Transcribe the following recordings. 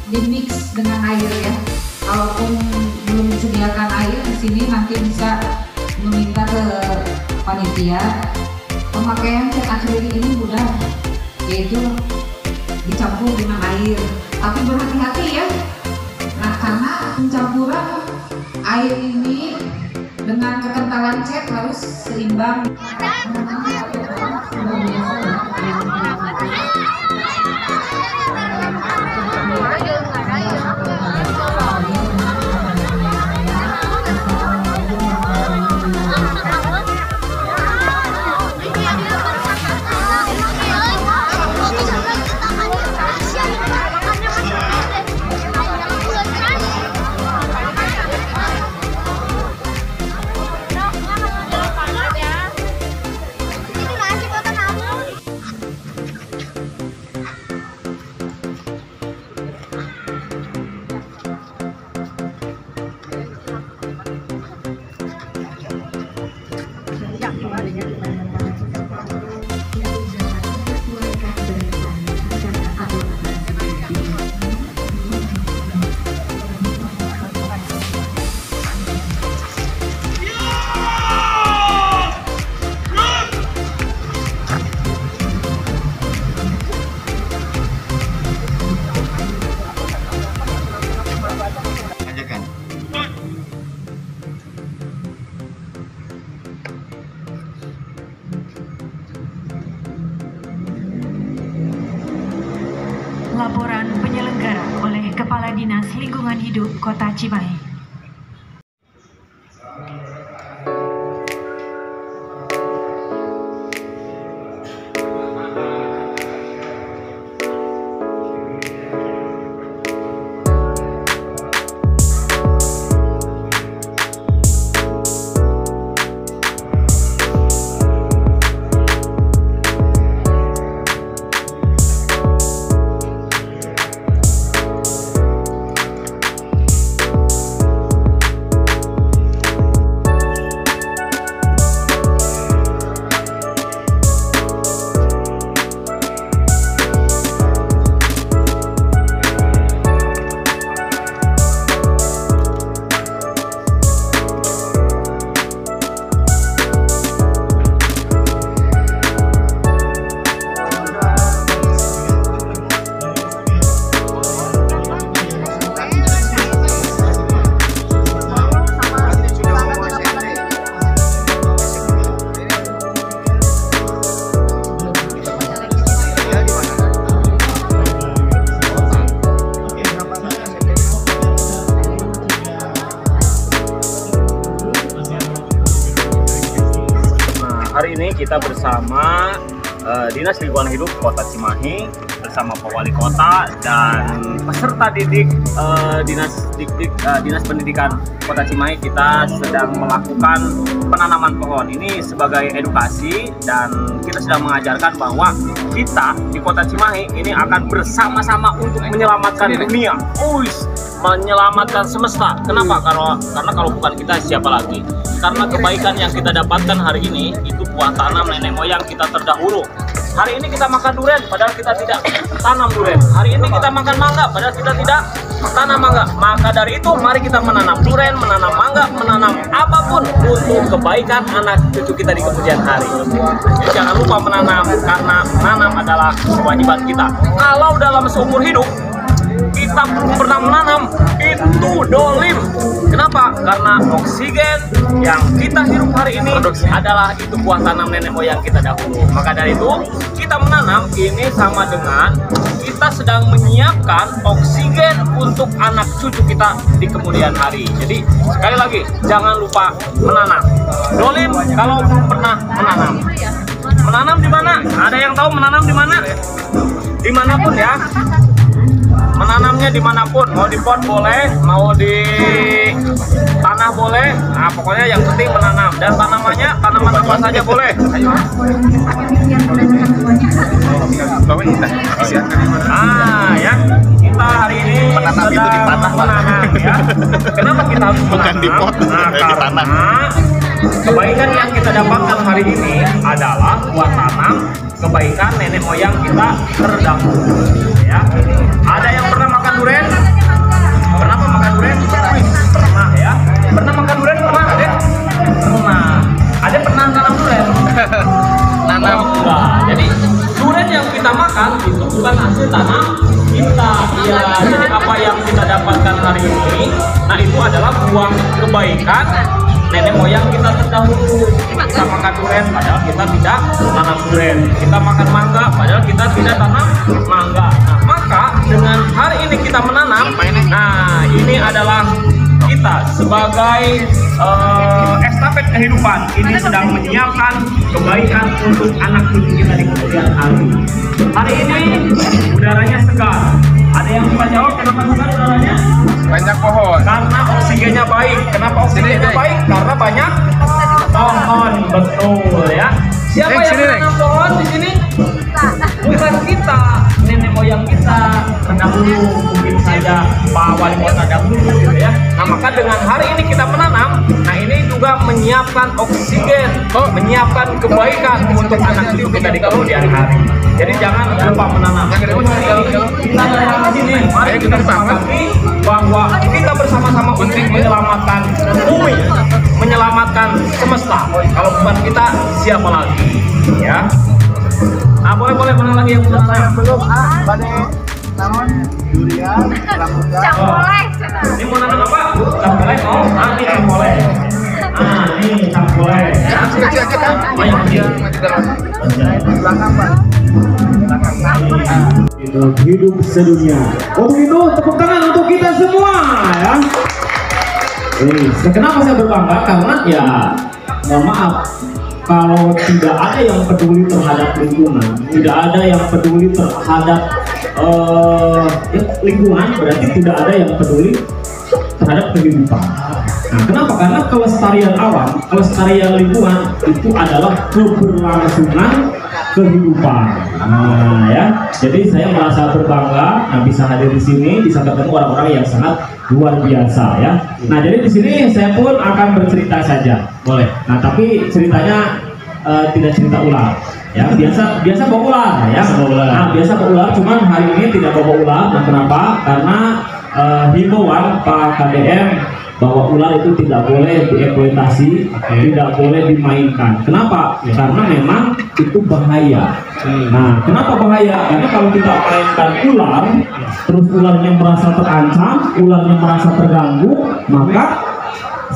dimix dengan air ya. Kalaupun belum disediakan air di sini, nanti bisa meminta ke panitia. Pemakaian cat akrilik ini mudah, yaitu dicampur dengan air. Tapi berhati-hati ya. Nah, karena pencampuran air ini dengan kekentalan cat harus seimbang. Laporan penyelenggara oleh Kepala Dinas Lingkungan Hidup Kota Cimahi. Hari ini kita bersama Dinas Lingkungan Hidup Kota Cimahi bersama Pak Wali Kota dan peserta didik Dinas Pendidikan Kota Cimahi. Kita sedang melakukan penanaman pohon ini sebagai edukasi, dan kita sedang mengajarkan bahwa kita di Kota Cimahi ini akan bersama-sama untuk menyelamatkan dunia, menyelamatkan semesta. Kenapa? Karena kalau bukan kita, siapa lagi? Karena kebaikan yang kita dapatkan hari ini itu buah tanam nenek moyang kita terdahulu. Hari ini kita makan durian padahal kita tidak tanam durian. Hari ini kita makan mangga padahal kita tidak tanam mangga. Maka dari itu mari kita menanam durian, menanam mangga, menanam apapun untuk kebaikan anak cucu kita di kemudian hari. Jadi jangan lupa menanam, karena menanam adalah kewajiban kita. Kalau dalam seumur hidup kita belum pernah menanam, itu dolim. Kenapa? Karena oksigen yang kita hirup hari ini adalah itu buah tanam nenek moyang kita dahulu. Maka dari itu kita menanam ini sama dengan kita sedang menyiapkan oksigen untuk anak cucu kita di kemudian hari. Jadi sekali lagi, jangan lupa menanam. Dolim kalau pernah menanam. Menanam di mana? Ada yang tahu menanam di mana? Dimanapun ya. Menanamnya dimanapun, mau di pot boleh, mau di tanah boleh, nah pokoknya yang penting menanam. Dan tanamannya, tanaman apa saja boleh. Ya, kita hari ini menanam itu di tanah, menanam ya. Kenapa kita harus menanam? Bukan di pot, di tanah. Kebaikan yang kita dapatkan hari ini adalah buat tanam kebaikan nenek moyang kita terdahulu. Ya, ada yang pernah makan durian? Ya, jadi apa yang kita dapatkan hari ini, nah itu adalah buah kebaikan nenek moyang kita terdahulu. Kita makan durian padahal kita tidak tanam durian. Kita makan mangga padahal kita tidak tanam mangga. Nah, maka dengan hari ini kita menanam, nah ini adalah kita sebagai estafet kehidupan ini sedang menyiapkan kebaikan untuk anak cucu kita di kemudian hari. Hari ini udaranya segar. Ada yang bisa jawab kenapa segar udaranya? Banyak pohon. Karena oksigennya baik. Kenapa oksigennya baik? Karena banyak pohon, betul ya. Siapa yang menanam pohon di sini? Bukan kita, nenek moyang kita terdahulu, mungkin saja Pak Wali Kota dahulu gitu ya. Nah maka dengan hari ini kita menanam, nah ini juga menyiapkan oksigen, menyiapkan kebaikan untuk anak cucu kita di kemudian hari. Jadi jangan lupa menanam. Kita datang ke sini, mari kita sepakati bahwa kita bersama-sama untuk menyelamatkan bumi, menyelamatkan semesta. Kalau bukan kita, siapa lagi? Ya. Nah, boleh mana lagi yang belum saya? Belum badai naon durian, rambutan. Ini mau nanam apa? Cangkole mau? Ini cangkole. Nah, ini cangkole. Ya. Banyak dia. Belakang Pak. Hidup sedunia. Untuk itu tepuk tangan untuk kita semua ya. Kenapa saya berbangga? Karena ya mohon maaf, kalau tidak ada yang peduli terhadap lingkungan, tidak ada yang peduli terhadap lingkungan, berarti tidak ada yang peduli terhadap kehidupan. Nah, kenapa? Karena kelestarian alam, kelestarian lingkungan itu adalah keberlangsungan kehidupan. Nah, ya. Jadi saya merasa berbangga bisa hadir di sini, bisa ketemu orang-orang yang sangat luar biasa ya. Nah, jadi di sini saya pun akan bercerita saja. Boleh. Nah, tapi ceritanya tidak cerita ular. Ya, biasa bawa ular ya. Nah, biasa bawa ular, cuman hari ini tidak bawa ular. Nah, kenapa? Karena himbauan Pak KDM bahwa ular itu tidak boleh dieksploitasi, tidak boleh dimainkan. Kenapa? Karena memang itu bahaya. Nah, kenapa bahaya? Karena kalau kita mainkan ular, terus ularnya merasa terancam, ularnya merasa terganggu, maka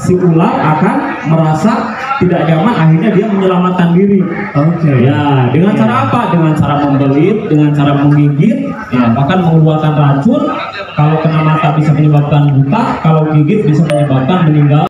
si ular akan merasa tidak nyaman, akhirnya dia menyelamatkan diri. Ya, dengan cara apa? Dengan cara membelit, dengan cara menggigit, ya, bahkan mengeluarkan racun. Kalau kena mata bisa menyebabkan buta, kalau gigit bisa menyebabkan meninggal.